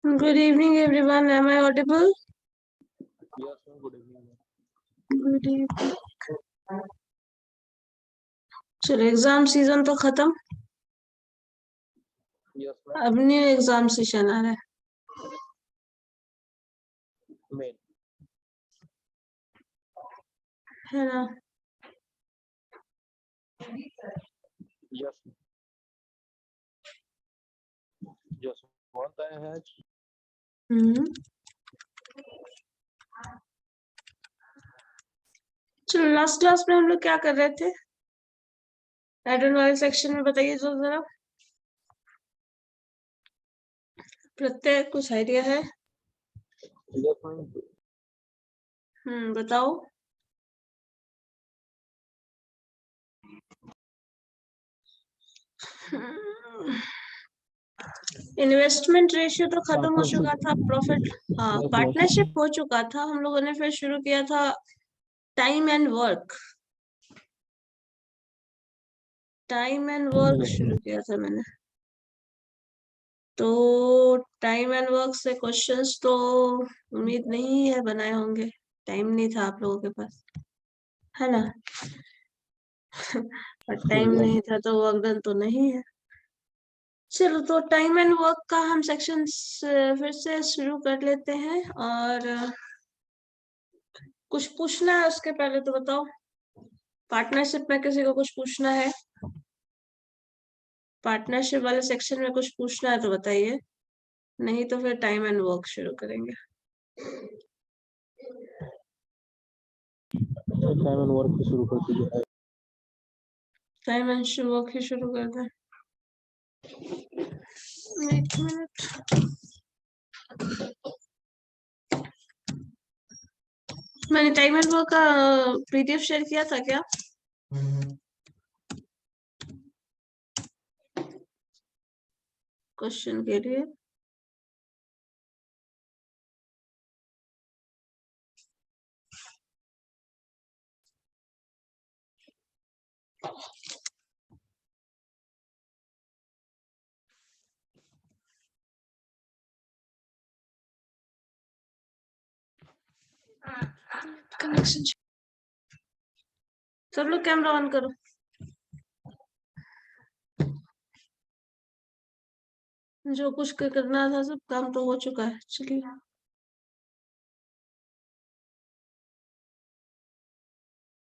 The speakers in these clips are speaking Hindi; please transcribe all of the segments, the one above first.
Good evening, everyone. Am I audible? Yes, ma'am. Good evening, ma'am. Good evening. चलो एग्जाम सीजन तो खत्म, Yes, ma'am. अब न्यू एग्जाम सेशन आ रहा है Main. है ना? Yes. Just want I had. हम्म। चलो लास्ट क्लास में हम लोग क्या कर रहे थे? पैटर्न वाले सेक्शन में बताइए तो जरा। प्रत्यय कुछ आइडिया है? Yes, ma'am. बताओ। इन्वेस्टमेंट रेशियो तो खत्म हो चुका था, प्रॉफिट हाँ Yes, ma'am. पार्टनरशिप हो चुका था। हम लोगों ने फिर शुरू किया था time and work. Time and work शुरू किया था मैंने। तो टाइम एंड वर्क से क्वेश्चंस तो उम्मीद नहीं है बनाए होंगे, टाइम नहीं था आप लोगों के पास, है ना? और टाइम नहीं था तो वर्क डन तो नहीं है। चलो तो टाइम एंड वर्क का हम सेक्शन फिर से शुरू कर लेते हैं। और कुछ पूछना है उसके पहले तो बताओ। पार्टनरशिप में किसी को कुछ पूछना है? पार्टनरशिप वाले सेक्शन में कुछ पूछना है तो बताइए, नहीं तो फिर टाइम एंड वर्क शुरू करेंगे। Time and work से शुरू कर दीजिए. टाइम एंड वर्क ही शुरू कर दें। एक मिनट। मैंने टाइम एंड वर्क का पीडीएफ शेयर किया था क्या? क्वेश्चन के लिए कनेक्शन। सब लोग कैमरा ऑन करो। जो कुछ करना था सब काम तो हो चुका है। चलिए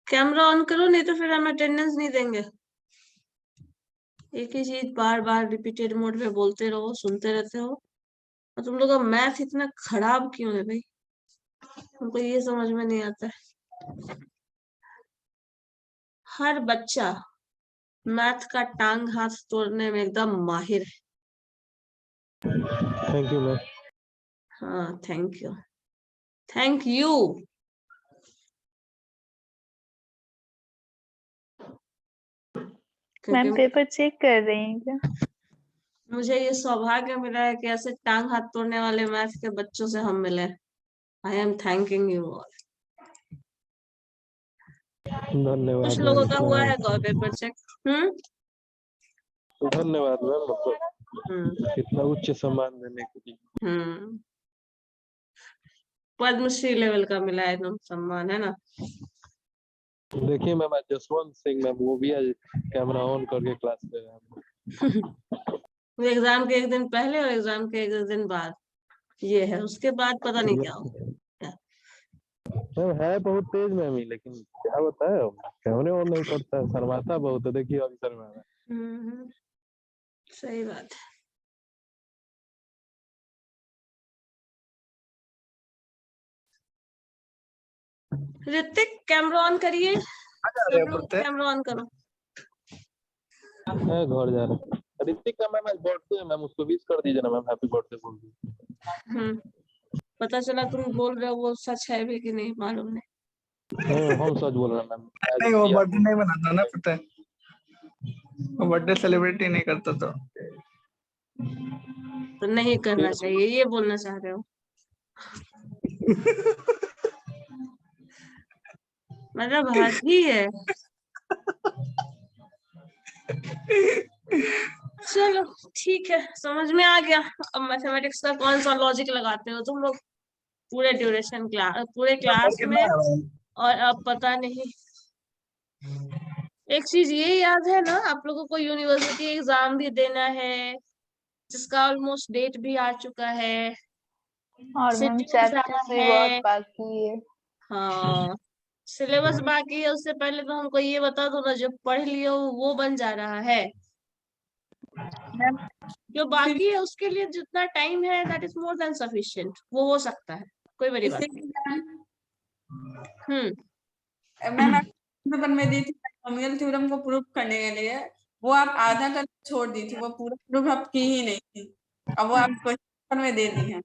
कैमरा ऑन करो, नहीं तो फिर हम अटेंडेंस नहीं देंगे। एक ही चीज बार बार रिपीटेड मोड में बोलते रहो, सुनते रहते हो। और तुम लोग का मैथ इतना खराब क्यों है भाई? हमको ये समझ में नहीं आता है। हर बच्चा मैथ का टांग हाथ तोड़ने में एकदम माहिर है। Thank you, ma'am. हाँ thank you, thank you. Ma'am paper check कर रही हैं क्या? मुझे ये सौभाग्य मिला है कि ऐसे टांग हाथ तोड़ने वाले मैथ के बच्चों से हम मिले। I am thanking you all. धन्यवाद. कुछ लोगों का हुआ है पेपर चेक। धन्यवाद मैम. मतलब इतना उच्च सम्मान देने के लिए. पद्मश्री लेवल का मिला है एकदम सम्मान, है ना? देखिए मैम, आज जसवंत सिंह मैम वो भी आज कैमरा ऑन करके क्लास ले रहे हैं. एग्जाम के एक दिन पहले और एग्जाम के एक दिन बाद ये है, उसके बाद पता नहीं क्या होगा। मैम है बहुत तेज मैम ही, लेकिन क्या बताए कैमरे ऑन नहीं करता है, शर्माता बहुत है. देखिए अभी शर्मा रहा है. सही बात है। ऋतिक कैमरा ऑन करिए। कैमरा ऑन करो। मैं घर जा रहा हूँ. ऋतिक का मैम आज बर्थडे है मैम, उसको विश कर दीजिए ना मैम. हैप्पी बर्थडे बोल दीजिए. पता चला तुम बोल रहे हो वो सच है भी कि नहीं मालूम नहीं। हम सच बोल रहे हैं मैम. नहीं वो बर्थडे नहीं मनाता ना, पता है वो बर्थडे सेलिब्रेट ही नहीं करता तो नहीं करना चाहिए, ये बोलना चाह रहे हो? मतलब हद ही है। चलो ठीक है, समझ में आ गया। अब मैथमेटिक्स का कौन सा लॉजिक लगाते हो तुम लोग पूरे ड्यूरेशन क्लास, पूरे नंबर क्लास कितना में, आ रहा है? और अब पता नहीं। एक चीज ये याद है ना, आप लोगों को यूनिवर्सिटी एग्जाम भी देना है, जिसका ऑलमोस्ट डेट भी आ चुका है, और मैम शेड्यूल जाना चैप्टर्स भी बहुत है। बाकी है। हाँ, सिलेबस बाकी है, उससे पहले तो हमको ये बता दो ना, जो पढ़ लियो वो बन जा रहा है। मैम जो बाकी है उसके लिए जितना टाइम है that is more than sufficient, वो हो सकता है, कोई बड़ी बात इसी नहीं। की मैम हम्म। पेपर में दी थी बाइनोमियल थ्योरम को प्रूव करने के लिए, वो आप आधा कर छोड़ दी थी, वो पूरा प्रूफ आप की ही नहीं थी। अब वो आप क्वेश्चन में दे दी है।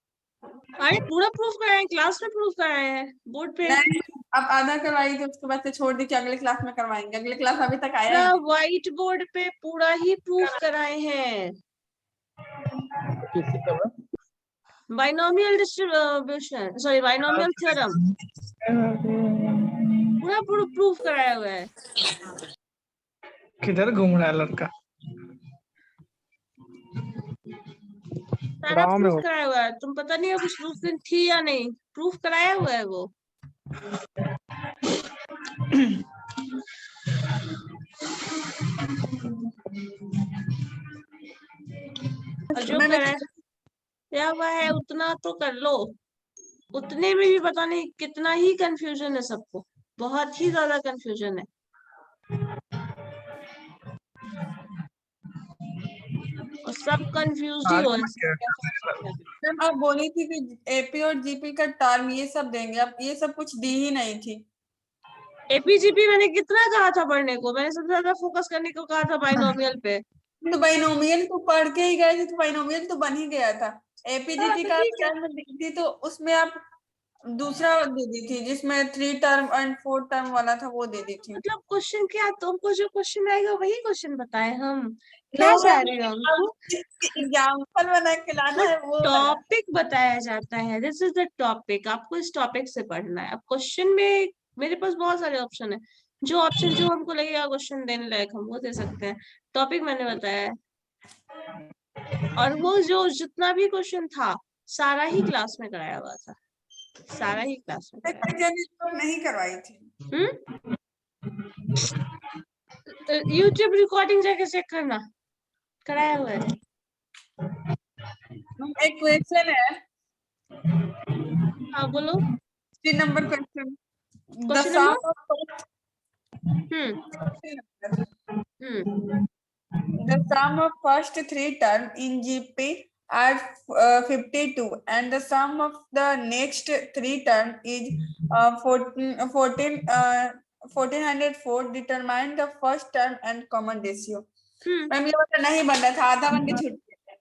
अरे पूरा प्रूफ कराए, क्लास में प्रूफ कराए हैं, बोर्ड पे। नहीं, आप आधा करवाई थी, उसके बाद से छोड़ दी कि अगले क्लास में करवाएंगे। अगले क्लास अभी तक आया ही पूरा नहीं। व्हाइट बोर्ड पे पूरा ही प्रूफ कराए हैं। किसी का binomial distribution, sorry binomial theorem पूरा पूरा प्रूफ कराया हुआ है। किधर घूम रहा है लड़का? सारा गाँव में प्रूफ हो। कराया हुआ है, तुम पता नहीं अब उस दिन थी या नहीं, प्रूफ कराया हुआ है वो। और जो मैंने कराया हुआ है उतना तो कर लो, उतने में भी पता नहीं कितना ही कंफ्यूजन है सबको, बहुत ही ज्यादा कंफ्यूजन है। और सब कंफ्यूज ही आज हो मैं मैम आप बोली थी कि एपी और जीपी का टर्म ये सब देंगे, अब ये सब कुछ दी ही नहीं थी। एपीजीपी मैंने कितना कहा था पढ़ने को, मैंने सबसे ज्यादा फोकस करने को कहा था बाइनोमियल पे। तो बाइनोमियल तो पढ़ के ही गए थे, तो बाइनोमियल तो बन ही गया था। एपीजीटी तो का ठीक है, टर्म दी थी, तो उसमें आप दूसरा दे दी थी, जिसमें 3 टर्म एंड 4 टर्म वाला था, वो दे दी थी। मतलब क्वेश्चन क्या, तुमको जो क्वेश्चन आएगा वही क्वेश्चन बताए हम, नो क्या चाह मैम, रहे हो हमको। एग्जाम्पल बना के लाना वो है, वो वाला। टॉपिक बताया जाता है, दिस इज द टॉपिक, आपको इस टॉपिक से पढ़ना है। अब क्वेश्चन में मेरे पास बहुत सारे ऑप्शन है, जो ऑप्शन जो हमको लगेगा क्वेश्चन देने लायक हम वो दे सकते हैं। टॉपिक मैंने बताया है, और वो जो जितना भी क्वेश्चन था सारा ही क्लास में कराया हुआ था, सारा ही क्लास में कराया कोई जन तो नहीं करवाई थी। यूट्यूब रिकॉर्डिंग जाके चेक करना, कराया हुआ है। एक क्वेश्चन है, हाँ बोलो। 3 number question. The question sum number of hmm the sum of first 3 term in GP are 52, and the sum of the next 3 term is 1404. Determine the first term and common ratio. Ma'am ये वाला नहीं बन रहा था, आधा बन के छूट गया।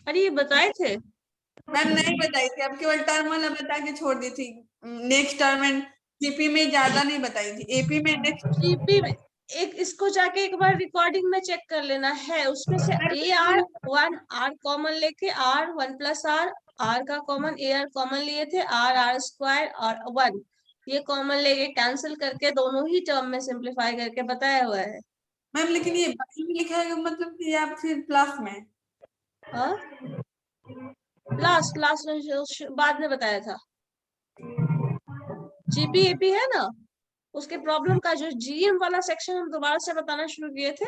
अरे ये बताए थे मैम नहीं बताई थी, अब केवल टर्म वाला बता के छोड़ दी थी। नेक्स्ट टर्म एंड जीपी में ज्यादा नहीं बताई थी, एपी में नेक्स्ट। जीपी में। एक इसको जाके एक बार रिकॉर्डिंग में चेक कर लेना है, उसमें से AR1 आर कॉमन लेके R1 प्लस आर का कॉमन, AR कॉमन लिए थे, आर स्क्वायर और 1 ये कॉमन लेके कैंसिल करके दोनों ही टर्म में सिंप्लीफाई करके बताया हुआ है। मैम लेकिन ये बाकी में लिखा है मतलब कि आप फिर प्लस में। हाँ लास्ट लास्ट बाद में बताया था, जीपी एपी है ना, उसके प्रॉब्लम का जो जीएम वाला सेक्शन हम दोबारा से बताना शुरू किए थे,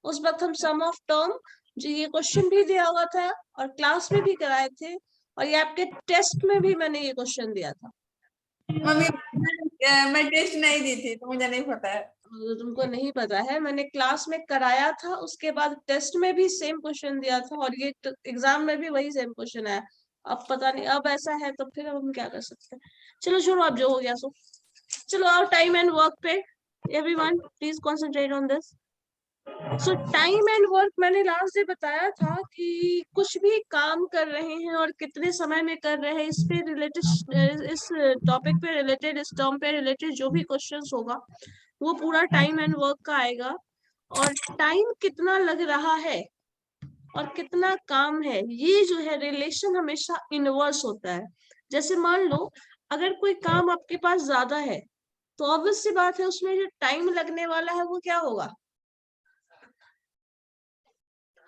उस वक्त हम सम ऑफ टर्म जो ये क्वेश्चन भी दिया हुआ था और क्लास में भी कराए थे, और ये आपके टेस्ट में भी मैंने ये क्वेश्चन दिया था। मम्मी मैं टेस्ट नहीं दी थी, तो मुझे नहीं पता है। तुमको नहीं पता है, मैंने क्लास में कराया था, उसके बाद टेस्ट में भी सेम क्वेश्चन दिया था, और ये एग्जाम में भी वही सेम क्वेश्चन आया। अब पता नहीं, अब ऐसा है तो फिर अब हम क्या कर सकते हैं। चलो छोड़ो, अब जो हो गया सो। चलो आओ टाइम एंड वर्क पे, everyone please concentrate on this. So time and work मैंने लास्ट डे बताया था कि कुछ भी काम कर रहे हैं और कितने समय में कर रहे हैं, इस पे रिलेटेड, इस टॉपिक पे रिलेटेड, इस टर्म पे रिलेटेड जो भी क्वेश्चंस होगा वो पूरा टाइम एंड वर्क का आएगा। और टाइम कितना लग रहा है और कितना काम है, ये जो है रिलेशन हमेशा इनवर्स होता है। जैसे मान लो अगर कोई काम आपके पास ज्यादा है तो ऑब्वियस सी बात है उसमें जो टाइम लगने वाला है वो क्या होगा,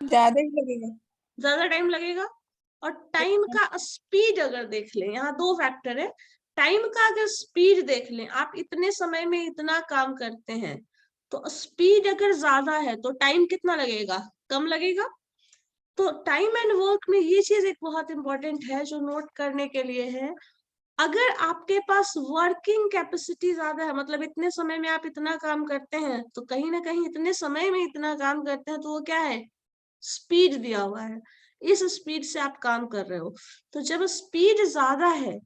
ज्यादा ही लगेगा। ज्यादा टाइम लगेगा। और टाइम का स्पीड अगर देख लें, यहाँ दो फैक्टर है। टाइम का अगर स्पीड देख लें, आप इतने समय में इतना काम करते हैं, तो स्पीड अगर ज्यादा है तो टाइम कितना लगेगा, कम लगेगा। तो टाइम एंड वर्क में ये चीज एक बहुत इंपॉर्टेंट है जो नोट करने के लिए है। अगर आपके पास वर्किंग कैपेसिटी ज्यादा है, मतलब इतने समय में आप इतना काम करते हैं, तो कहीं ना कहीं इतने समय में इतना काम करते हैं, तो वो क्या है, स्पीड दिया हुआ है। इस स्पीड से आप काम कर रहे हो। तो जब स्पीड ज्यादा है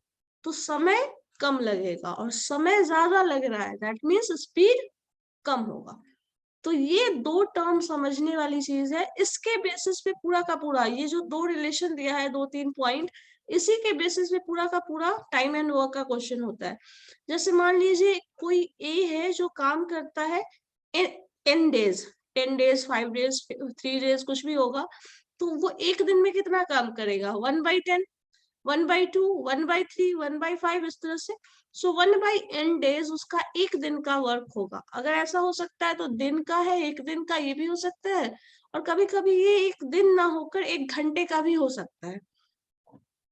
तो समय कम लगेगा, और समय ज्यादा लग रहा है दैट मीन्स स्पीड कम होगा। तो ये दो टर्म समझने वाली चीज है। इसके बेसिस पे पूरा का पूरा ये जो दो रिलेशन दिया है, 2-3 पॉइंट, इसी के बेसिस पे पूरा का पूरा टाइम एंड वर्क का क्वेश्चन होता है। जैसे मान लीजिए कोई ए है जो काम करता है 10 डेज, 10 डेज, 5 डेज, 3 डेज, कुछ भी होगा। तो वो एक दिन में कितना काम करेगा, 1/10, 1/2, 1/3, 1/5, इस तरह से। सो 1/n डेज उसका एक दिन का वर्क होगा। अगर ऐसा हो सकता है तो दिन का है, एक दिन का, ये भी हो सकता है। और कभी कभी ये एक दिन ना होकर 1 घंटे का भी हो सकता है।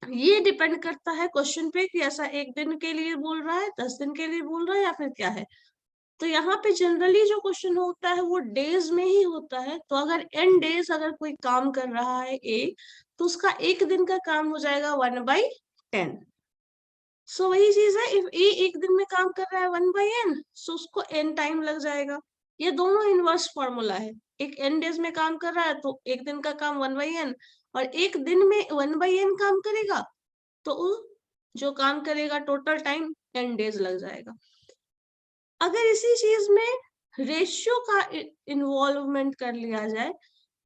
ये डिपेंड करता है क्वेश्चन पे कि ऐसा एक दिन के लिए बोल रहा है, 10 दिन के लिए बोल रहा है, या फिर क्या है। तो यहाँ पे जनरली जो क्वेश्चन होता है वो डेज में ही होता है। तो अगर n डेज अगर कोई काम कर रहा है ए, तो उसका एक दिन का काम हो जाएगा 1/10। सो वही चीज है, इफ ए एक दिन में काम कर रहा है 1/n, सो उसको n टाइम लग जाएगा। ये दोनों इनवर्स फॉर्मूला है। एक n डेज में काम कर रहा है तो एक दिन का काम 1/n, और एक दिन में 1/n काम करेगा तो जो काम करेगा टोटल टाइम n डेज लग जाएगा। अगर इसी चीज में रेशियो का इन्वॉल्वमेंट कर लिया जाए,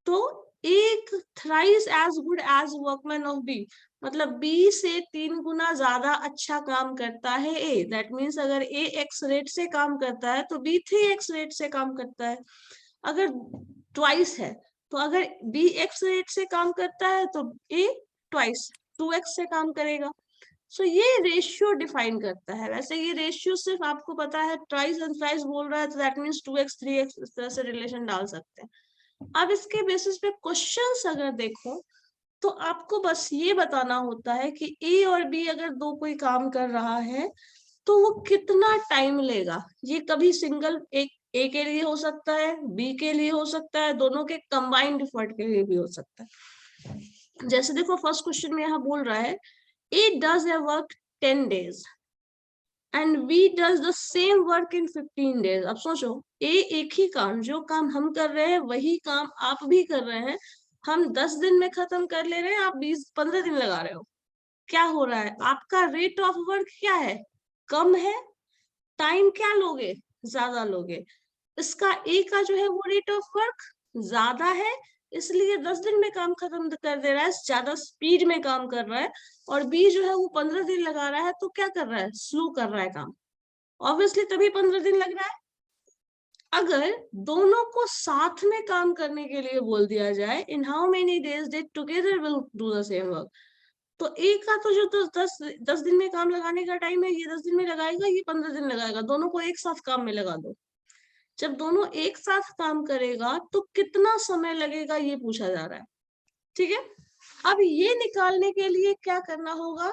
तो एक thrice as good as workman of B, मतलब बी से 3 गुना ज्यादा अच्छा काम करता है ए। दैट मीन्स अगर ए x रेट से काम करता है तो बी 3x रेट से काम करता है। अगर ट्वाइस है, तो अगर बी x रेट से काम करता है तो ए ट्वाइस 2x से काम करेगा। सो ये रेशियो डिफाइन करता है। वैसे ये रेशियो सिर्फ आपको पता है, ट्वाइस एंड थ्राइस बोल रहा है तो दैट मीन्स 2x 3x, इस तरह से रिलेशन डाल सकते हैं। अब इसके बेसिस पे क्वेश्चंस अगर देखो, तो आपको बस ये बताना होता है कि ए और बी अगर दो कोई काम कर रहा है तो वो कितना टाइम लेगा। ये कभी सिंगल एक ए के लिए हो सकता है, बी के लिए हो सकता है, दोनों के कंबाइंड एफर्ट के लिए भी हो सकता है। जैसे देखो फर्स्ट क्वेश्चन में यहाँ बोल रहा है A does a work 10 days and B does the same work in 15 days. अब सोचो, A एक ही काम, जो काम हम कर रहे हैं वही काम आप भी कर रहे हैं। हम 10 दिन में खत्म कर ले रहे हैं, आप 20-15 दिन लगा रहे हो। क्या हो रहा है, आपका रेट ऑफ वर्क क्या है, कम है। टाइम क्या लोगे, ज्यादा लोगे। इसका A का जो है वो रेट ऑफ वर्क ज्यादा है, इसलिए 10 दिन में काम खत्म कर दे रहा है, ज्यादा स्पीड में काम कर रहा है। और बी जो है वो 15 दिन लगा रहा है, तो क्या कर रहा है, स्लो कर रहा है काम। ऑब्वियसली तभी 15 दिन लग रहा है। अगर दोनों को साथ में काम करने के लिए बोल दिया जाए, in how many days they together will do the same work, तो एक का तो जो 10 दिन में काम लगाने का टाइम है, ये 10 दिन में लगाएगा, ये 15 दिन लगाएगा। दोनों को एक साथ काम में लगा दो। जब दोनों एक साथ काम करेगा तो कितना समय लगेगा, ये पूछा जा रहा है। ठीक है, अब ये निकालने के लिए क्या करना होगा,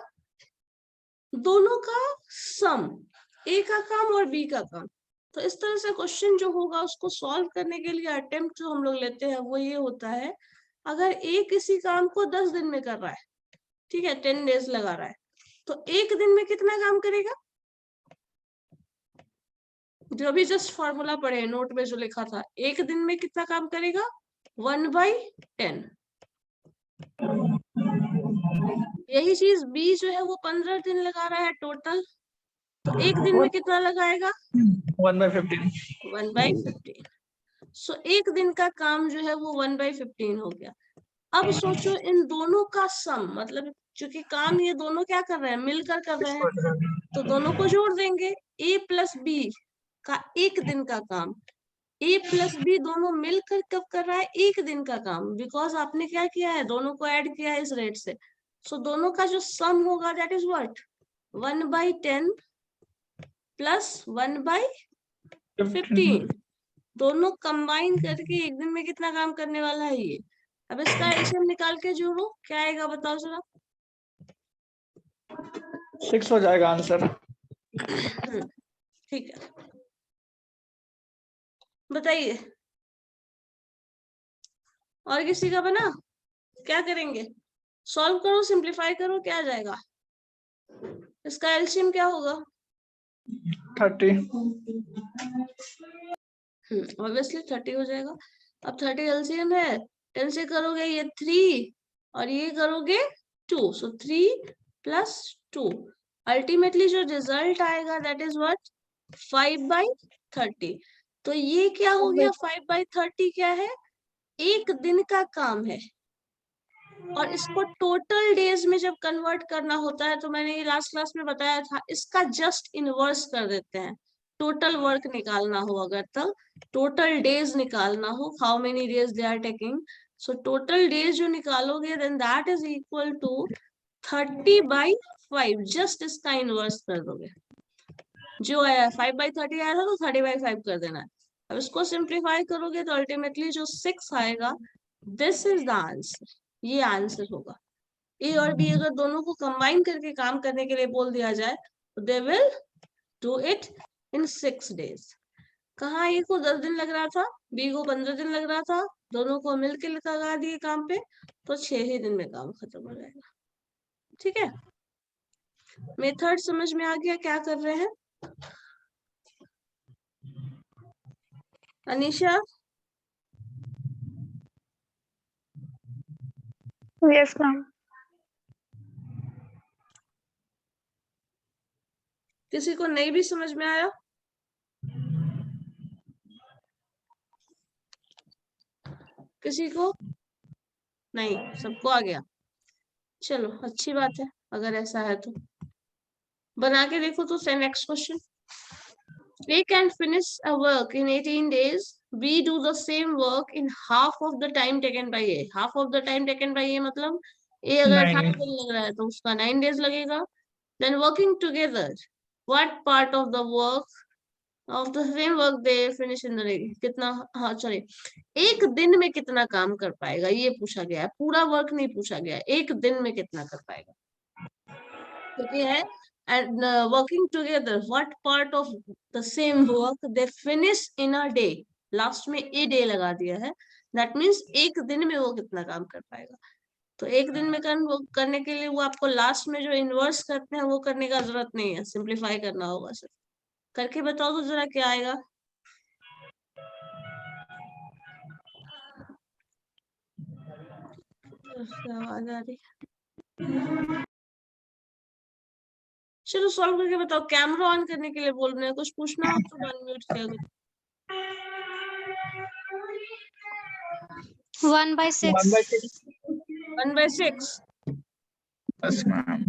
दोनों का सम, ए का काम और बी का काम। तो इस तरह से क्वेश्चन जो होगा उसको सॉल्व करने के लिए अटेम्प्ट जो हम लोग लेते हैं वो ये होता है, अगर ए किसी काम को 10 दिन में कर रहा है, ठीक है, 10 डेज लगा रहा है, तो एक दिन में कितना काम करेगा। जो अभी जस्ट फॉर्मूला पढ़े नोट में जो लिखा था, एक दिन में कितना काम करेगा, 1/10। यही चीज बी जो है वो 15 दिन लगा रहा है टोटल, तो एक दिन में कितना लगाएगा, 1/15। 1/15। सो एक दिन का काम जो है वो 1/15 हो गया। अब सोचो इन दोनों का सम, मतलब क्योंकि काम ये दोनों क्या कर रहे हैं, मिलकर कर रहे हैं, तो दोनों को जोड़ देंगे। ए प्लस बी का एक दिन का काम, ए प्लस बी दोनों मिलकर कब कर रहा है, एक दिन का काम, बिकॉज आपने क्या किया है, दोनों को ऐड किया है इस रेट से। सो दोनों का जो सम होगा दैट इज व्हाट, 1/10 प्लस 1/15। दोनों कंबाइन करके एक दिन में कितना काम करने वाला है ये अब इसका एलसीएम निकाल के जोड़ो, क्या आएगा बताओ जरा। 6 हो जाएगा आंसर। ठीक है, बताइए और किसी का बना? क्या करेंगे? सॉल्व करो, सिंप्लीफाई करो, क्या आ जाएगा? इसका एलसीएम क्या होगा? 30। ऑब्वियसली 30 हो जाएगा। अब 30 एलसीएम है, 10 से करोगे ये 3 और ये करोगे 2, सो 3 + 2। अल्टीमेटली जो रिजल्ट आएगा दैट इज व्हाट? 5/30। तो ये क्या हो गया? 5/30 क्या है? एक दिन का काम है, और इसको टोटल डेज में जब कन्वर्ट करना होता है तो मैंने ये लास्ट क्लास में बताया था, इसका जस्ट इनवर्स कर देते हैं। टोटल वर्क निकालना हो अगर, तो टोटल डेज निकालना हो, how many days they are taking, so total days जो निकालोगे then that is equal to 30/5। Just इसका इनवर्स कर दोगे, जो आया 5/30 आया था तो 30/5 कर देना है। अब इसको सिंप्लीफाई करोगे तो अल्टीमेटली जो 6 आएगा, दिस इज द आंसर, ये आंसर होगा। ए और बी अगर दोनों को कंबाइन करके काम करने के लिए बोल दिया जाए तो they will do it in 6 days। कहाँ ए को 10 दिन लग रहा था, बी को 15 दिन लग रहा था, दोनों को मिलकर लगा दिए काम पे तो 6 ही दिन में काम खत्म हो जाएगा। ठीक है, मेथड समझ में आ गया क्या कर रहे हैं? Anisha, yes ma'am. किसी को नहीं भी समझ में आया? किसी को नहीं? सबको आ गया? चलो अच्छी बात है, अगर ऐसा है तो बना के देखो। तो से next question, A can finish a work in 18 days. B do the same work in half of the time taken by A. Half of the time taken by A मतलब A अगर 18 9। दिन लग रहा है तो उसका 9 days लगेगा। Then working together, what part of the work of the same work they finish in the day? कितना, हाँ सॉरी, एक दिन में कितना काम कर पाएगा ये पूछा गया है, पूरा वर्क नहीं पूछा गया है, एक दिन में कितना कर पाएगा। क्योंकि है and working together, what part of the same work they finish in a day, last में a day लगा दिया है, that means एक दिन में वो कितना काम कर पाएगा। तो एक दिन में करने के लिए वो आपको लास्ट में जो इन्वर्स करते हैं वो करने का जरूरत नहीं है, सिंप्लीफाई करना होगा सिर्फ। करके बताओ तो जरा क्या आएगा। आवाज आ रही, चलो सॉल्व करके बताओ। कैमरा ऑन करने के लिए बोल रहे हैं, कुछ पूछना हो तो अनम्यूट किया करो। 1/6। 1/6। Yes ma'am.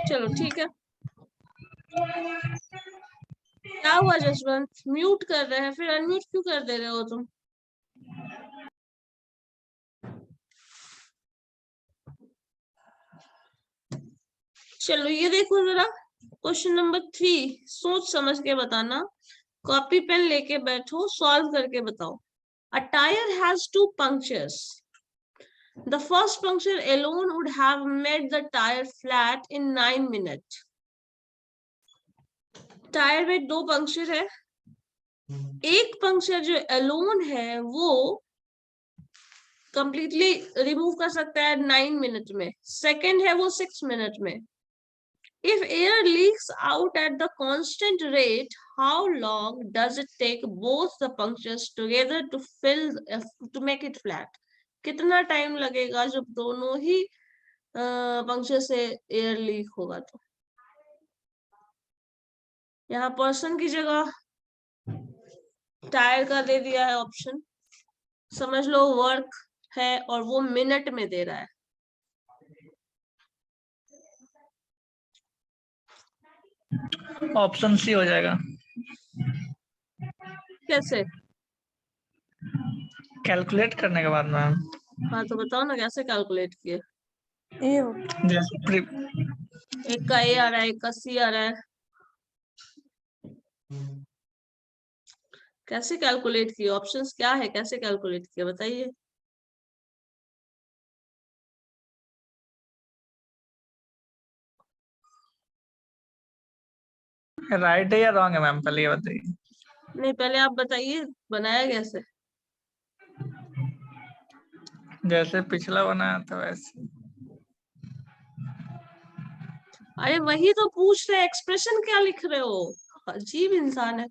चलो ठीक है। क्या हुआ जसवंत, म्यूट कर रहे हैं, फिर अनम्यूट क्यों कर दे रहे हो तुम? चलो ये देखो जरा, क्वेश्चन नंबर 3, सोच समझ के बताना, कॉपी पेन लेके बैठो, सॉल्व करके बताओ। A tire has 2 punctures. The first puncture alone would have made the tire flat in 9 minutes. Tyre में 2 पंक्चर है, एक पंक्चर जो अलोन है वो कंप्लीटली रिमूव कर सकता है 9 मिनट में, सेकंड है वो 6 मिनट में। If air leaks out at the constant rate, how long does it take both the punctures together to make it flat? कितना टाइम लगेगा जब दोनों ही पंक्चर से एयर लीक होगा? तो यहाँ पर्सन की जगह टायर का दे दिया है ऑप्शन, समझ लो वर्क है और वो मिनट में दे रहा है। ऑप्शन सी हो जाएगा। कैसे? कैलकुलेट करने के बाद मैम। हाँ तो बताओ ना कैसे कैलकुलेट किए। जैसे एक का ए आ रहा है, एक का सी आ रहा है। कैसे कैलकुलेट किए? ऑप्शंस क्या है, कैसे कैलकुलेट किए बताइए। राइट है या रॉन्ग है मैम, पहले ये बताइए। नहीं, पहले आप बताइए बनाया कैसे। जैसे पिछला बनाया था वैसे। अरे वही तो पूछ रहे, एक्सप्रेशन क्या लिख रहे हो? अजीब इंसान है।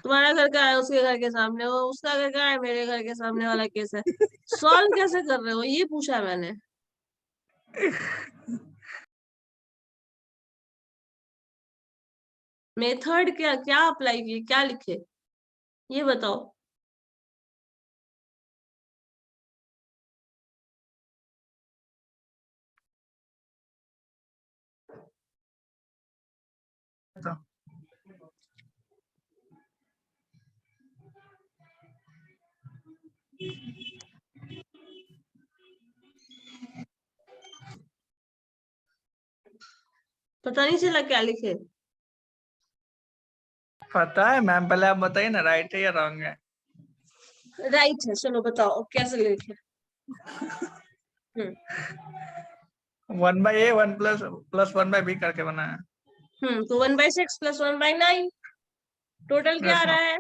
तुम्हारा घर का है, उसके घर के सामने हो, उसका घर का है, मेरे घर के सामने वाला केस है। सॉल्व कैसे कर रहे हो, ये पूछा मैंने। मेथड क्या क्या अप्लाई किए, क्या लिखे, ये बताओ। तो पता नहीं चला क्या लिखे। पता है मैम, पहले आप बताइए ना राइट है या रॉन्ग है। राइट है, चलो बताओ कैसे लिखे। 1/a 1 प्लस 1/b करके बनाया। तो 1/6 + 1/9 टोटल क्या आ यस मैम। रहा है?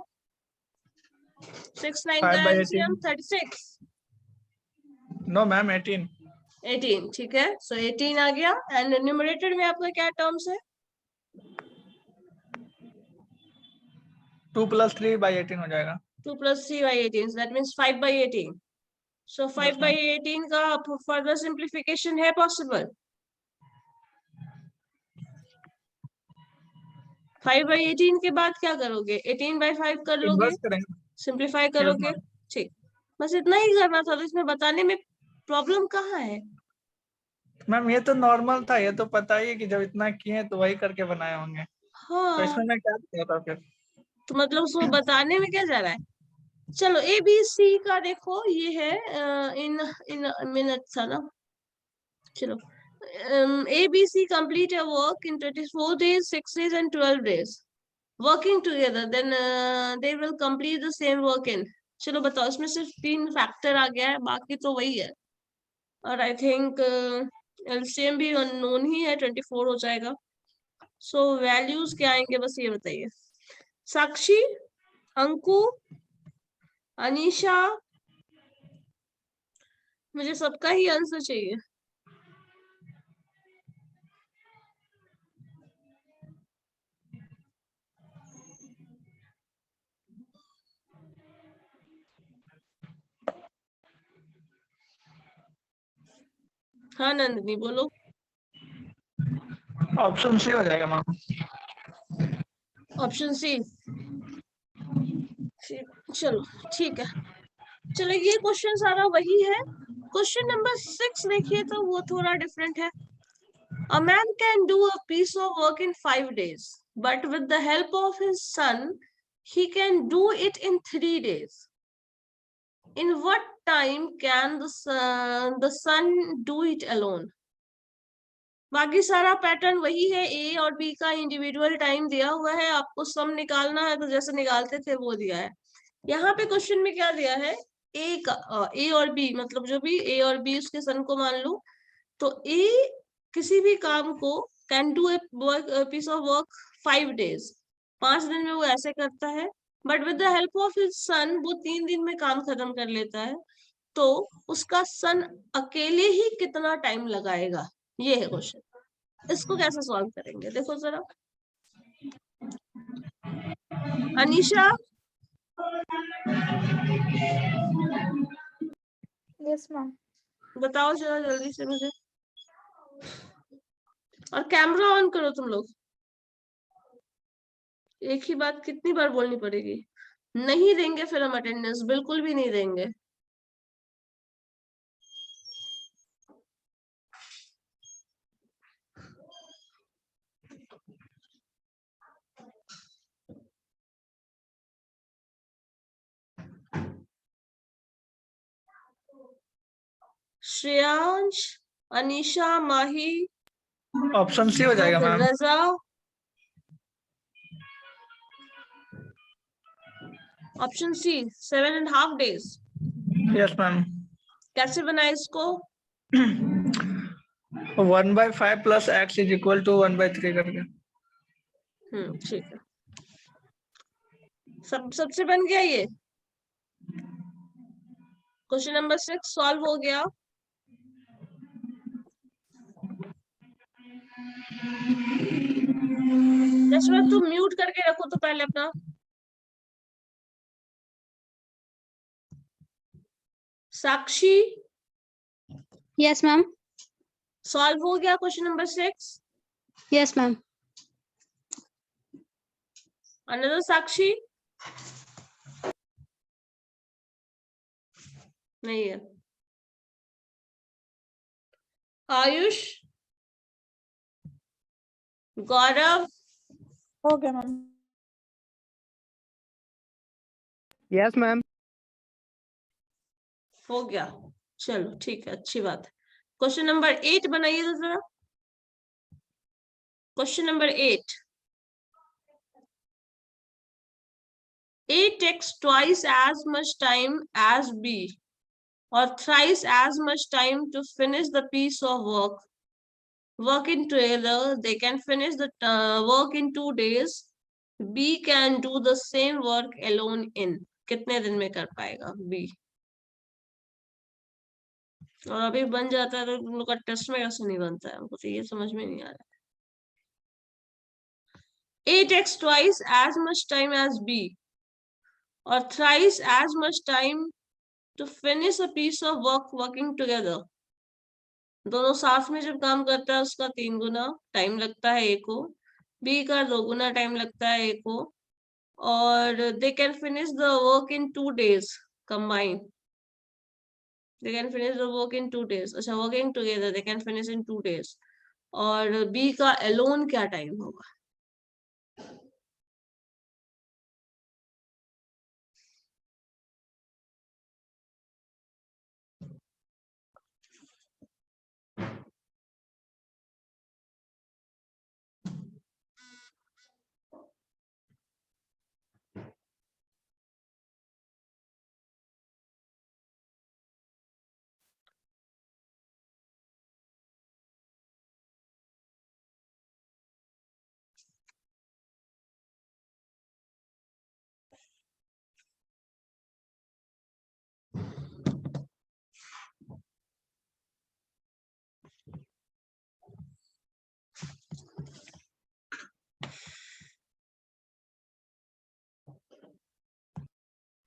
6 9 का 5/18। एलसीएम 36। No ma'am 18। 18 ठीक है, सो 18 आ गया। एंड न्यूमरेटर में आपका क्या टर्म्स है? 2 + 3/18 हो जाएगा। 2 + 3/18, that means 5/18। So yes ma'am. 5/18 का फर्दर सिंप्लीफिकेशन है पॉसिबल? 5/18 के बाद क्या करोगे? 18/5 कर लोगे, इन्वर्स करेंगे। सिंप्लीफाई यस करोगे। मैम। ठीक, बस इतना ही करना था। तो इसमें बताने में प्रॉब्लम कहाँ है? मैम ये तो नॉर्मल था, ये तो पता ही है कि जब इतना किए तो वही करके बनाए होंगे। तो हाँ, इसमें मैं क्या किया था फिर। तो मतलब उसमें बताने में क्या जा रहा है? चलो ABC का देखो, ये है इन इन मिनट था ना। चलो ABC complete a work in 24 days, 6 days and 12 days working together, then they will complete the same work in। चलो बताओ, इसमें सिर्फ 3 फैक्टर आ गया है, बाकी तो वही है। और आई थिंक एलसीएम भी अननोन ही है, 24 हो जाएगा। सो वैल्यूज क्या आएंगे बस ये बताइए। साक्षी, अंकु, अनीशा, मुझे सबका ही आंसर चाहिए। हाँ नंदिनी बोलो। ऑप्शन सी हो जाएगा मैम। ऑप्शन सी, चलो ठीक है। चलो ये क्वेश्चन सारा वही है। क्वेश्चन नंबर 6 देखिए तो वो थोड़ा डिफरेंट है। A man can do a piece of work in 5 days, but with the help of his son, he can do it in 3 days. In what time can the son do it alone? बाकी सारा पैटर्न वही है। ए और बी का इंडिविजुअल टाइम दिया हुआ है, आपको सम निकालना है तो जैसे निकालते थे वो दिया है। यहाँ पे क्वेश्चन में क्या दिया है? ए का ए और बी, मतलब जो भी ए और बी उसके सन को मान लूं, तो ए किसी भी काम को can do a piece of work 5 days, 5 दिन में वो ऐसे करता है। But with the help of his son वो 3 दिन में काम खत्म कर लेता है। तो उसका सन अकेले ही कितना टाइम लगाएगा, ये है क्वेश्चन। इसको कैसे सॉल्व करेंगे देखो जरा। Anisha, yes ma'am. बताओ जरा जल्दी से मुझे। और कैमरा ऑन करो तुम लोग। एक ही बात कितनी बार बोलनी पड़ेगी? नहीं देंगे फिर हम अटेंडेंस, बिल्कुल भी नहीं देंगे। श्रेयांश, अनीशा, माही, ऑप्शन सी हो जाएगा ma'am. Raza, option C 7.5 days। Yes ma'am. कैसे बनाए इसको? 1/5 plus x is equal to 1/3 करके। ठीक है, सबसे बन गया ये। क्वेश्चन नंबर 6 सॉल्व हो गया। यशवंत तुम म्यूट करके रखो तो पहले अपना। साक्षी यस मैम। सॉल्व हो गया question number 6? Yes ma'am. Another Sakshi नहीं है। आयुष, गौरव, हो गया मैम। Yes ma'am. हो गया, चलो ठीक है, अच्छी बात है। क्वेश्चन नंबर 8 बनाइए तो जरा। Question number 8, A takes twice as much time as B or thrice as much time to finish the piece of work. Working together, they can finish the work in 2 days. B can do the same work alone in कितने दिन में कर पाएगा B? और अभी बन जाता है तो तुम लोग का टेस्ट में कैसे नहीं बनता है, हमको तो ये समझ में नहीं आ रहा। A takes twice as much time as B or thrice as much time to finish a piece of work working together. दोनों साथ में जब काम करता है उसका 3 गुना टाइम लगता है A को, B का 2 गुना टाइम लगता है A को, और they can finish the work in 2 days combined. They can finish the work in 2 days. अच्छा, working together they can finish in 2 days. और B का alone क्या टाइम होगा?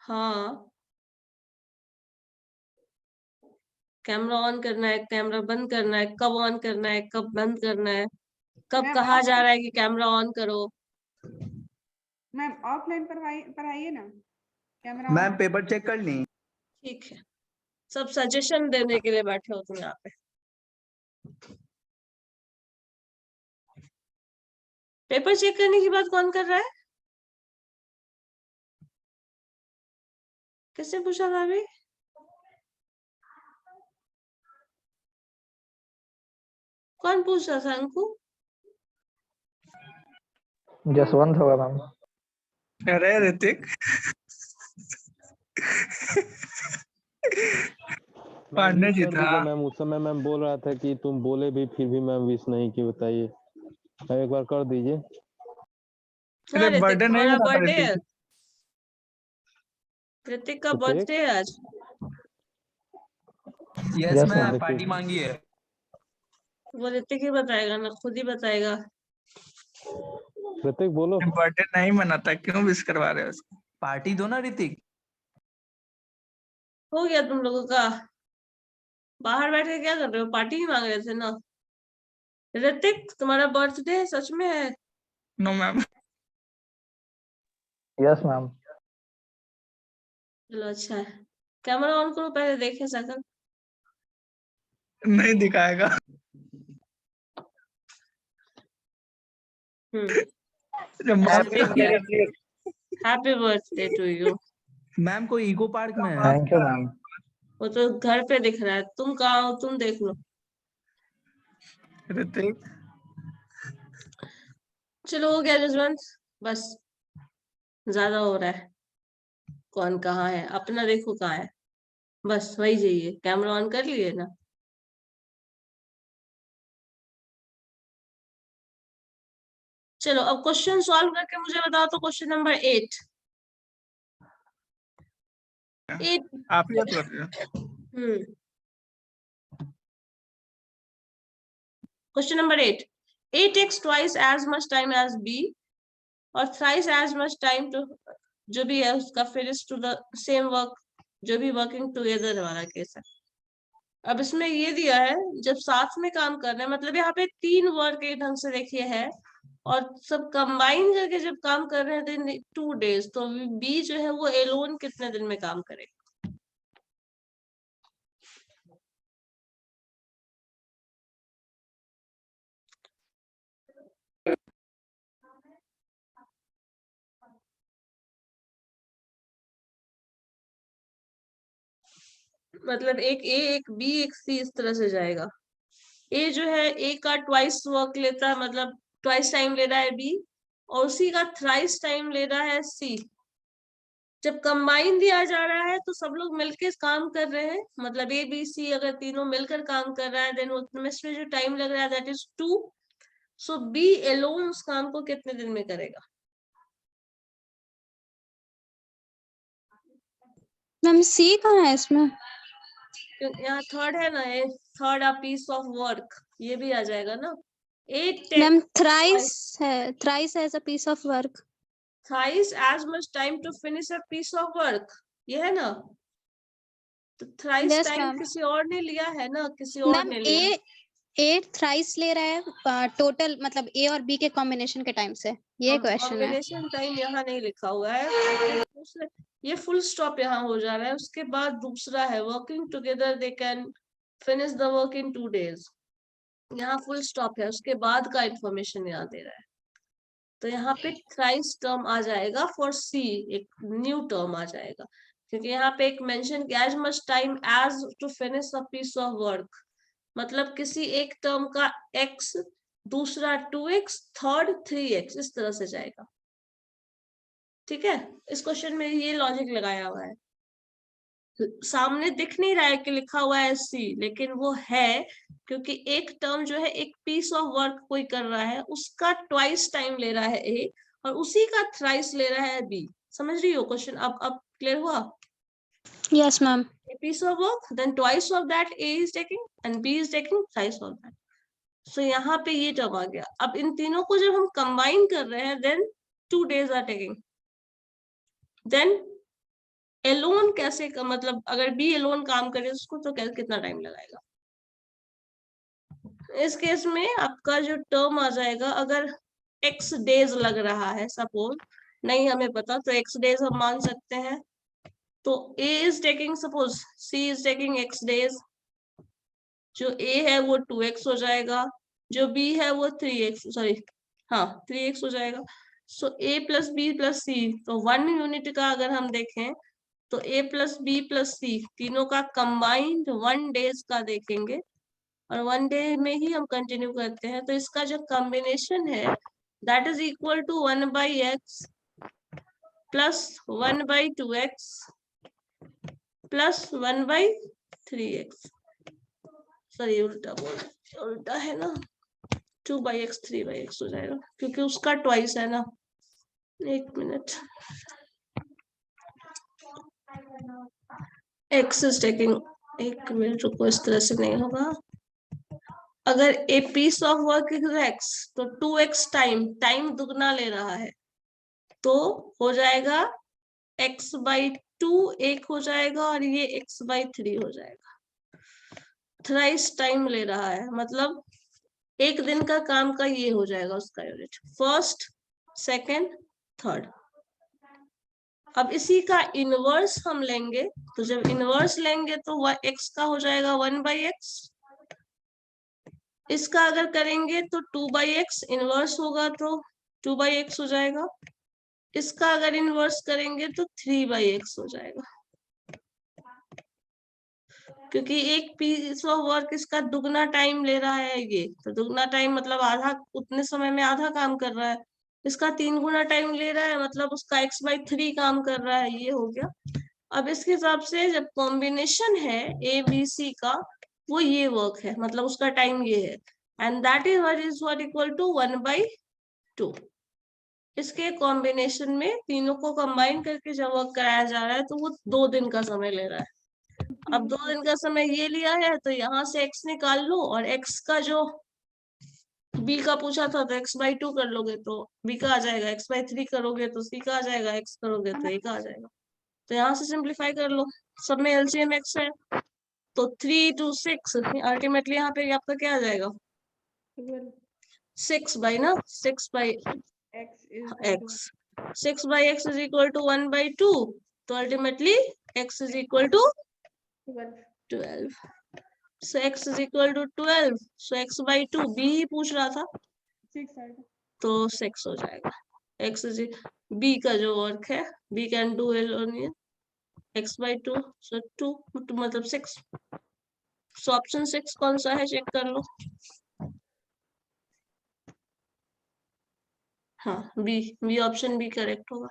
हाँ, कैमरा ऑन करना है, कैमरा बंद करना है, कब ऑन करना है, कब बंद करना है, कब कहा जा रहा है कि कैमरा ऑन करो। मैम ऑफलाइन पढ़ाइए ना कैमरा। मैम पेपर चेक कर ली? ठीक है, सब सजेशन देने के लिए बैठे हो तुम यहाँ पे। पेपर चेक करने की बात कौन कर रहा है? किसने पूछा था अभी? कौन पूछ रहा था अंकु? जसवंत होगा मैम। अरे ऋतिक पांडे जी था मैम। उस समय मैम बोल रहा था कि तुम बोले भी फिर भी मैम विश नहीं की, बताइए। एक बार कर दीजिए। अरे बर्थडे नहीं तुम्हारा मनाता बर्थडे है? ऋतिक। ऋतिक का बर्थडे है आज। यस मैम, पार्टी मांगी है। वो ऋतिक ही बताएगा ना, खुद ही बताएगा। ऋतिक बोलो। बर्थडे नहीं मनाता, क्यों विश करवा रहे हो उसको? पार्टी दो ना ऋतिक। हो गया तुम लोगों का? बाहर बैठ के क्या कर रहे हो? पार्टी ही मांग रहे थे ना। ऋतिक तुम्हारा बर्थडे सच में है? No ma'am. Yes ma'am. चलो अच्छा है, कैमरा ऑन करो पहले, देखे सकल। नहीं दिखाएगा। Happy birthday to you. Ma'am कोई इको पार्क में है? Thank you ma'am. वो तो घर पे दिख रहा है, तुम कहाँ हो? तुम देख लो। ऋतिक चलो हो गया जसवंत, बस ज्यादा हो रहा है। कौन कहाँ है, अपना देखो कहाँ है, बस वही चाहिए। कैमरा ऑन कर लिए ना? चलो अब क्वेश्चन सॉल्व करके मुझे बताओ तो क्वेश्चन नंबर 8। आप ही बात कर रहे हो। Question number 8, A takes twice as much time as B और thrice as much time to जो भी है उसका finish to the same work, जो भी working together वाला केस है। अब इसमें ये दिया है जब साथ में काम कर रहे हैं, मतलब यहाँ पे 3 वर्क एक ढंग से देखिए है और सब कंबाइन करके जब काम कर रहे हैं दिन 2 days, तो बी जो है वो एलोन कितने दिन में काम करेगा? मतलब एक ए एक बी एक सी इस तरह से जाएगा। ए जो है ए का ट्वाइस वर्क लेता है, मतलब ट्वाइस टाइम ले रहा है बी, और उसी का थ्राइस टाइम ले रहा है सी। जब कंबाइन दिया जा रहा है तो सब लोग मिलकर काम कर रहे हैं, मतलब ए बी सी अगर तीनों मिलकर काम कर रहा है देन उसमें जो टाइम लग रहा है that is 2। So B alone उस काम को कितने दिन में करेगा? मैम सी कहाँ है इसमें? यहाँ थर्ड है ना, ये third a piece of work, ये भी आ जाएगा ना। मैम थ्राइस है, thrice as a piece of work. Thrice as much time to finish a piece of work, ये है ना। तो थ्राइस यस टाइम मैम। किसी और ने लिया है ना, किसी और मैम ने लिया। ए थ्राइस ले रहा है टोटल, मतलब ए और बी के कॉम्बिनेशन के टाइम से, ये क्वेश्चन है। कॉम्बिनेशन टाइम यहाँ नहीं लिखा हुआ है, ये फुल स्टॉप यहाँ हो जा रहा है। उसके बाद दूसरा है working together they can finish the work in 2 days, यहाँ फुल स्टॉप है, उसके बाद का इंफॉर्मेशन यहाँ दे रहा है। तो यहाँ पे थ्राइस टर्म आ जाएगा फॉर सी, एक न्यू टर्म आ जाएगा, क्योंकि यहाँ पे एक मेंशन किया as much time as to finish a piece of work, मतलब किसी एक टर्म का x, दूसरा 2x, थर्ड 3x, इस तरह से जाएगा। ठीक है, इस क्वेश्चन में ये लॉजिक लगाया हुआ है। सामने दिख नहीं रहा है कि लिखा हुआ है सी, लेकिन वो है क्योंकि एक टर्म जो है एक पीस ऑफ वर्क कोई कर रहा है, उसका ट्वाइस टाइम ले रहा है ए और उसी का थ्राइस ले रहा है बी। समझ रही हो क्वेश्चन? अब क्लियर हुआ? Yes ma'am. A piece of work, then twice of that A is taking and B is taking thrice of that. So यहाँ पे ये टर्म आ गया। अब इन तीनों को जब हम कंबाइन कर रहे हैं then 2 days are taking. Then alone कैसे का मतलब अगर बी एलोन काम करे उसको तो कितना टाइम लगाएगा? इस केस में आपका जो टर्म आ जाएगा, अगर x डेज लग रहा है, सपोज नहीं हमें पता तो x डेज हम मान सकते हैं, तो A is taking, suppose C is taking x days, जो A है वो 2x हो जाएगा, जो B है वो 3x, सॉरी हाँ 3x हो जाएगा। सो A प्लस बी प्लस सी, तो 1 यूनिट का अगर हम देखें तो A प्लस बी प्लस सी तीनों का कंबाइंड 1 डेज का देखेंगे और 1 डे में ही हम कंटिन्यू करते हैं, तो इसका जो कॉम्बिनेशन है that is equal to 1/x plus 1/2x plus 1/3x। Sorry उल्टा बोल, उल्टा है ना, 2/x 3/x हो जाएगा क्योंकि उसका ट्वाइस है ना। एक मिनट, x इज टेकिंग, एक मिनट रुको, इस तरह से नहीं होगा। अगर a piece of work is x तो 2x टाइम दुगना ले रहा है, तो हो जाएगा x/2 एक हो जाएगा और ये x/3 हो जाएगा। थ्राइस टाइम ले रहा है, मतलब एक दिन का काम का ये हो जाएगा उसका यूनिट, फर्स्ट सेकंड थर्ड। अब इसी का इनवर्स हम लेंगे, तो जब इनवर्स लेंगे तो x का हो जाएगा 1/x, इसका अगर करेंगे तो 2/x, इनवर्स होगा तो 2/x हो जाएगा, इसका अगर इनवर्स करेंगे तो 3/x हो जाएगा, क्योंकि एक पीस ऑफ वर्क इसका दुगना टाइम ले रहा है ये, तो दुगना टाइम मतलब आधा, उतने समय में आधा काम कर रहा है, इसका 3 गुना टाइम ले रहा है, मतलब उसका x/3 काम कर रहा है, ये हो गया। अब इसके हिसाब से जब कॉम्बिनेशन है ए बी सी का, वो ये वर्क है, मतलब उसका टाइम ये है, and that is what equal to 1/2। इसके कॉम्बिनेशन में तीनों को कंबाइन करके जब वर्क कराया जा रहा है तो वो 2 दिन का समय ले रहा है। अब 2 दिन का समय ये लिया है तो यहाँ से x निकाल लो, और x का जो b का पूछा था तो x/2 कर लोगे तो b का आ जाएगा, x/3 करोगे तो c का आ जाएगा, x करोगे तो a का आ जाएगा। तो यहाँ से सिंप्लीफाई कर लो, सब में एलसीएम x है तो 3 to 6, अल्टीमेटली यहाँ पे आपका क्या आ जाएगा, 6/, ना 6/, x 6/x is equal to 1/2, तो ultimately x is equal to 12। So x is equal to 12, so x/2, b ही पूछ रहा था तो 6 हो जाएगा। x इज b का जो वर्क है, b कैन डू x/2, सो 2 मतलब 6। सो ऑप्शन 6 कौन सा है, चेक कर लो। हाँ, बी ऑप्शन बी करेक्ट होगा।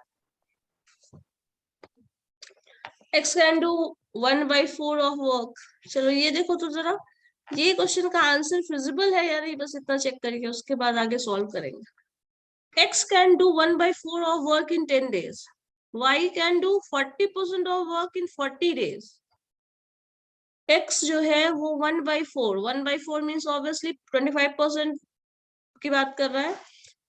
x can do 1/4 of work. चलो ये देखो तो जरा, ये क्वेश्चन का आंसर फिजिबल है या नहीं, बस इतना चेक करके उसके बाद आगे सॉल्व करेंगे। x can do 1/4 of work in 10 days, y can do 40% of work in 40 days। x जो है वो 1/4 मीन्स ऑब्वियसली 25% की बात कर रहा है,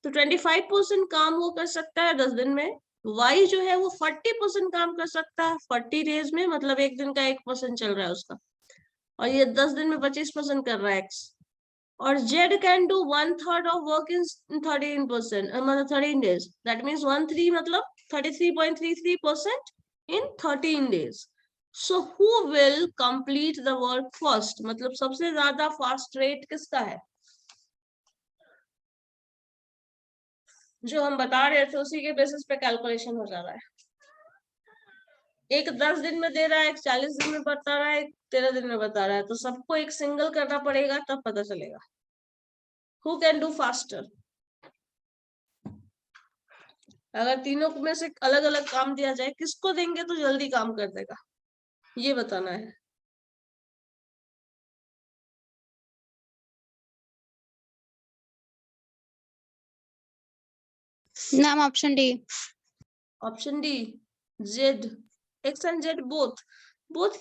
तो 25% काम वो कर सकता है 10 दिन में। y जो है वो 40% काम कर सकता है 40 डेज में, मतलब एक दिन का 1% चल रहा है उसका, और ये 10 दिन में 25% कर रहा है x। और z can do 1/3 of work in 13%, मतलब 13 डेज, दैट मीन्स 1/3 मतलब 33.33% इन 13 days. So who will complete the work first, मतलब सबसे ज्यादा फास्ट रेट किसका है, जो हम बता रहे थे उसी के बेसिस पे कैलकुलेशन हो जा रहा है। एक 10 दिन में दे रहा है, एक 40 दिन में बता रहा है, एक 13 दिन में बता रहा है, तो सबको एक सिंगल करना पड़ेगा तब पता चलेगा हु कैन डू फास्टर। अगर तीनों में से अलग अलग काम दिया जाए, किसको देंगे तो जल्दी काम कर देगा, ये बताना है। नाम option D. Option D, Z, x and Z both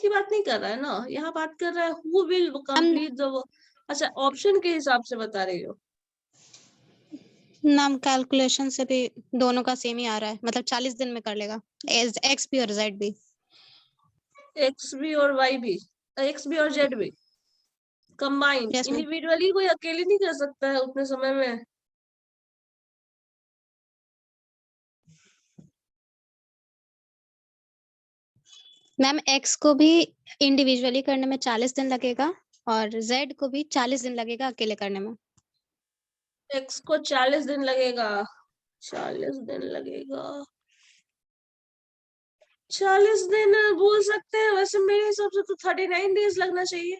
की बात नहीं कर रहा है ना, यहाँ बात कर रहा है who will complete the work. अच्छा, ऑप्शन के हिसाब से बता रही हो, नाम कैलकुलेशन से भी दोनों का सेम ही आ रहा है, मतलब 40 दिन में कर लेगा, एक्स भी और जेड भी। एक्स भी और वाई भी, एक्स भी और जेड भी कंबाइन, Yes, ma'am. इंडिविजुअली कोई अकेले नहीं कर सकता है उतने समय में। मैम एक्स को भी इंडिविजुअली करने में 40 दिन लगेगा और जेड को भी 40 दिन लगेगा अकेले करने में। एक्स को 40 दिन लगेगा, 40 दिन लगेगा, 40 दिन बोल सकते हैं, वैसे मेरे हिसाब से तो 39 डेज लगना चाहिए।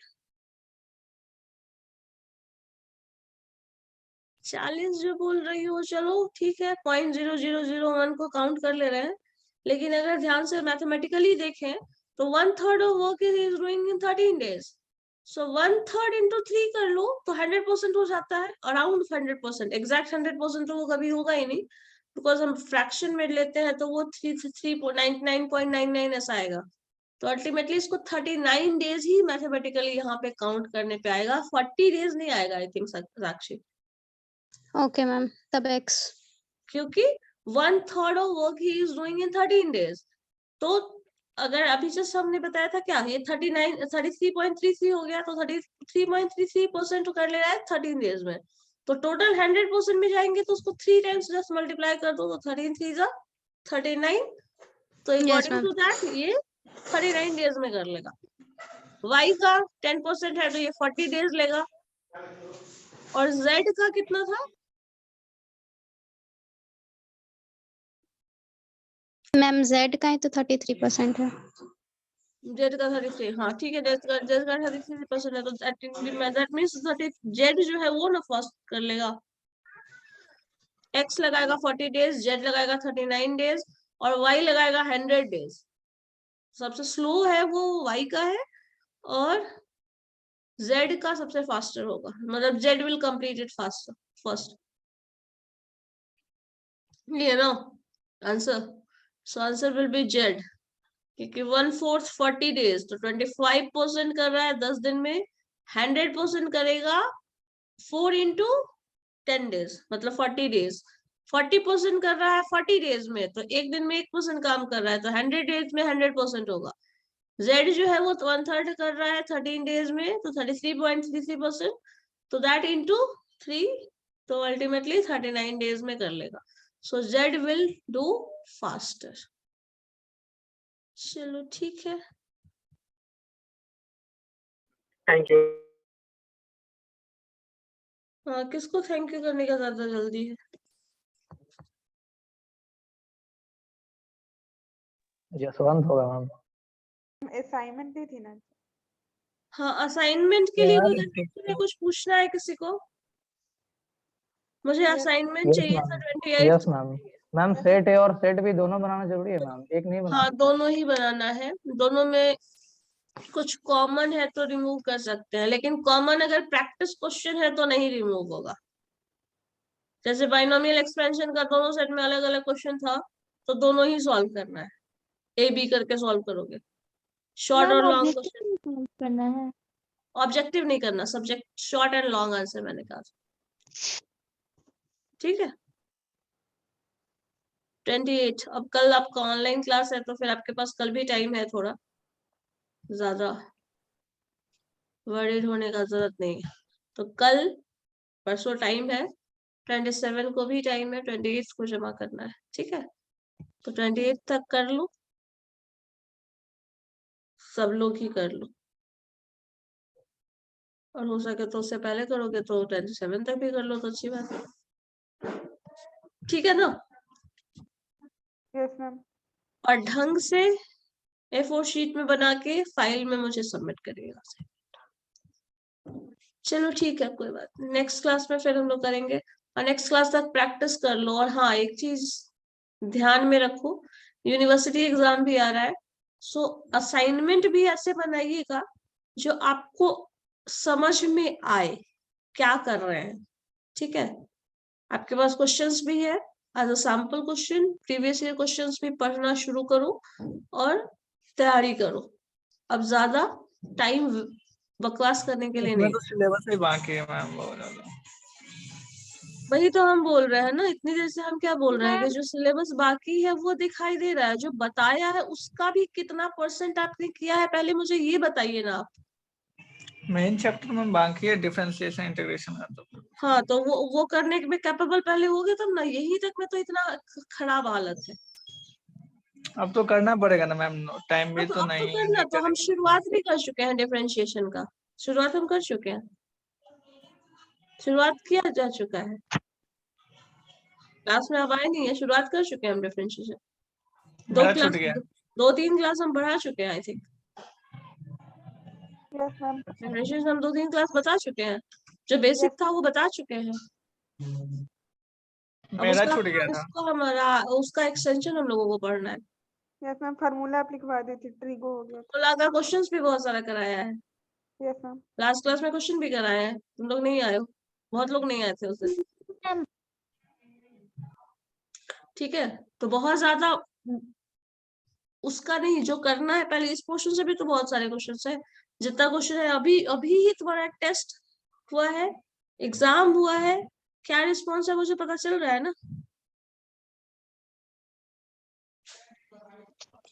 40 जो बोल रही हो, चलो ठीक है, 0.0001 को काउंट कर ले रहे हैं, लेकिन अगर ध्यान से मैथमेटिकली देखें तो 1/3 of work is doing in 13 days, so 1/3 into 3 कर लो तो 100% हो जाता है, अराउंड 100%, एग्जैक्ट 100% तो वो कभी होगा ही नहीं, बिकॉज हम फ्रैक्शन में लेते हैं तो वो 99.99 ऐसा आएगा। तो अल्टीमेटली इसको 39 डेज ही मैथमेटिकली यहाँ पे काउंट करने पे आएगा, 40 डेज नहीं आएगा I think Sakshi. Okay ma'am, तब एक्स, क्योंकि 1/3 of work he is doing in 13 days. तो अगर अभी जस्ट हमने बताया था क्या, ये 33.33 हो गया, तो 33.33% कर ले रहा है 13 डेज में, तो टोटल 100% में जाएंगे तो उसको 3 टाइम्स जस्ट मल्टीप्लाई कर दो, तो 13 3 जा 39, तो अकॉर्डिंग टू दैट ये 39 डेज में कर लेगा। y का 10% है तो ये 40 डेज लेगा, और z का कितना था, मैम जेड का ही तो 33% है। जेड का 33, हाँ ठीक है, जेड का 33% है, तो दैट मींस जेड जो है वो ना फर्स्ट कर लेगा। x लगाएगा 40 डेज, z लगाएगा 39 डेज और y लगाएगा 100 डेज। सबसे स्लो है वो y का है और z का सबसे फास्टर होगा, मतलब z will complete it faster first. ये ना answer, so answer will be z, क्योंकि 1/4 40 डेज तो 25% कर रहा है 10 दिन में, 100% करेगा 4 into 10 डेज मतलब 40 डेज, 40% कर रहा है 40 डेज में तो एक दिन में 1% काम कर रहा है तो 100 डेज में 100% होगा। Z जो है वो 1/3 कर रहा है 13 डेज में तो 33.33%, तो दैट इंटू 3 तो अल्टीमेटली 39 डेज में कर लेगा। सो Z विल डू फास्टर। चलो ठीक है, थैंक यू। हाँ किसको थैंक यू करने का ज्यादा जल्दी है? जसवंत होगा मैम। असाइनमेंट दी थी ना। हाँ असाइनमेंट के लिए कुछ पूछना है किसी को? मुझे असाइनमेंट चाहिए था 28। Yes ma'am. मैम सेट ए और सेट बी दोनों बनाना जरूरी है मैम, एक नहीं बनाना? हाँ दोनों ही बनाना है, दोनों में कुछ कॉमन है तो रिमूव कर सकते हैं, लेकिन कॉमन अगर प्रैक्टिस क्वेश्चन है तो नहीं रिमूव होगा। जैसे बाइनोमियल एक्सपेंशन का दोनों सेट में अलग अलग क्वेश्चन था तो दोनों ही सॉल्व करना है, ए बी करके सॉल्व करोगे। शॉर्ट और लॉन्ग क्वेश्चन करना है, ऑब्जेक्टिव नहीं करना, subject short and long answer मैंने कहा। ठीक है 28। अब कल आपका ऑनलाइन क्लास है तो फिर आपके पास कल भी टाइम है, थोड़ा ज्यादा वरीड होने का जरूरत नहीं है। तो कल परसों टाइम है, 27 को भी टाइम है, 28 को जमा करना है। ठीक है तो 28 तक कर लो, सब लोग ही कर लो, और हो सके तो उससे पहले करोगे तो 27 तक भी कर लो तो अच्छी बात है। ठीक है ना? Yes ma'am. और ढंग से A4 शीट में बना के फाइल में मुझे सबमिट करिएगा। चलो ठीक है, कोई बात नहीं, नेक्स्ट क्लास में फिर हम लोग करेंगे, और नेक्स्ट क्लास तक प्रैक्टिस कर लो। और हाँ एक चीज ध्यान में रखो, यूनिवर्सिटी एग्जाम भी आ रहा है, सो असाइनमेंट भी ऐसे बनाइएगा जो आपको समझ में आए क्या कर रहे हैं। ठीक है, आपके पास क्वेश्चंस भी है as a sample question, previous year questions भी पढ़ना शुरू करो और तैयारी करो। अब ज्यादा टाइम बकवास करने के लिए इसमें नहीं। तो सिलेबस ही बाकी है मैम बहुत ज्यादा। वही तो हम बोल रहे हैं ना, इतनी देर से हम क्या बोल रहे हैं कि जो सिलेबस बाकी है वो दिखाई दे रहा है, जो बताया है उसका भी कितना % आपने किया है पहले मुझे ये बताइए ना आप। मेन चैप्टर में बाकी है डिफरेंशिएशन इंटीग्रेशन का। तो हाँ तो वो करने में कैपेबल पहले हो गए तब ना, यही तक में तो इतना खराब हालत है। अब तो करना पड़ेगा ना मैम, टाइम भी अब तो अब तो नहीं करना, है। तो हम शुरुआत भी कर चुके हैं डिफरेंशिएशन का, शुरुआत हम कर चुके हैं, शुरुआत किया जा चुका है, क्लास में अब आए नहीं है, शुरुआत कर चुके हैं हम डिफरेंशिएशन। मेरा छूट गया। 2-3 क्लास हम बढ़ा चुके हैं I think, yes ma'am. Differentiation हम 2-3 क्लास बता चुके हैं, जो बेसिक था वो बता चुके हैं। अब मेरा उसका छूट गया था। उसका एक्सटेंशन हम लोगों को पढ़ना है। यस मैम, फार्मूला आप लिखवा दी थी, ट्रिगो हो गया। तो लगा क्वेश्चंस भी बहुत सारा कराया है, यस मैम। लास्ट क्लास में क्वेश्चन भी कराए हैं, तुम लोग नहीं आए हो, बहुत लोग नहीं आए थे उस दिन। ठीक है तो बहुत ज्यादा उसका नहीं, जो करना है पहले इस पोर्शन से भी तो बहुत सारे क्वेश्चन है, जितना क्वेश्चन है अभी अभी ही तुम्हारा टेस्ट हुआ है, एग्जाम हुआ है, क्या रिस्पॉन्स है मुझे पता चल रहा है ना।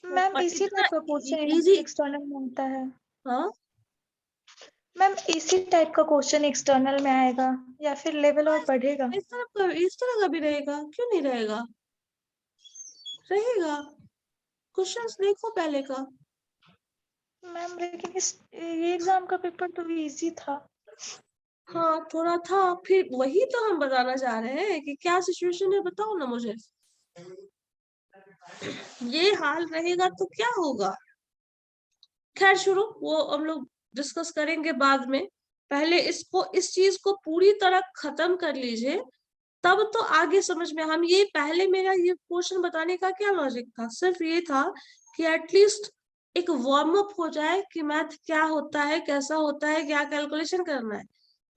मैम इसी टाइप का क्वेश्चन इजी। एक्सटर्नल मांगता है। हाँ मैम इसी टाइप का क्वेश्चन एक्सटर्नल में आएगा या फिर लेवल और बढ़ेगा? इस तरह का भी रहेगा, क्यों नहीं रहेगा, रहेगा। क्वेश्चंस देखो पहले का। मैम लेकिन ये एग्जाम का पेपर तो इजी था। हाँ थोड़ा था, फिर वही तो हम बताना चाह रहे हैं कि क्या सिचुएशन है, बताओ ना मुझे। ये हाल रहेगा तो क्या होगा। खैर छोड़ो, वो हम लोग डिस्कस करेंगे बाद में, पहले इस चीज को पूरी तरह खत्म कर लीजिए, तब तो आगे समझ में, हम ये पहले मेरा ये क्वेश्चन बताने का क्या लॉजिक था, सिर्फ ये था कि एटलीस्ट एक वार्म अप हो जाए कि मैथ क्या होता है, कैसा होता है, क्या कैलकुलेशन करना है।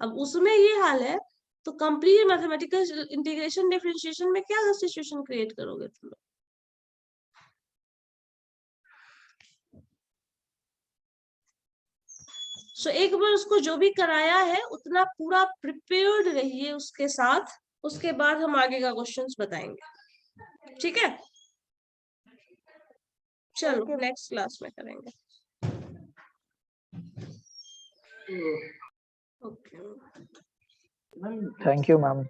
अब उसमें ये हाल है तो कंप्लीट मैथमेटिकल इंटीग्रेशन डिफरेंशिएशन में क्या सिचुएशन क्रिएट करोगे तुम लोग? सो एक बार उसको जो भी कराया है उतना पूरा प्रिपेयर्ड रहिए उसके साथ, उसके बाद हम आगे का क्वेश्चंस बताएंगे, ठीक है? चलो नेक्स्ट क्लास में करेंगे। Okay, thank you ma'am.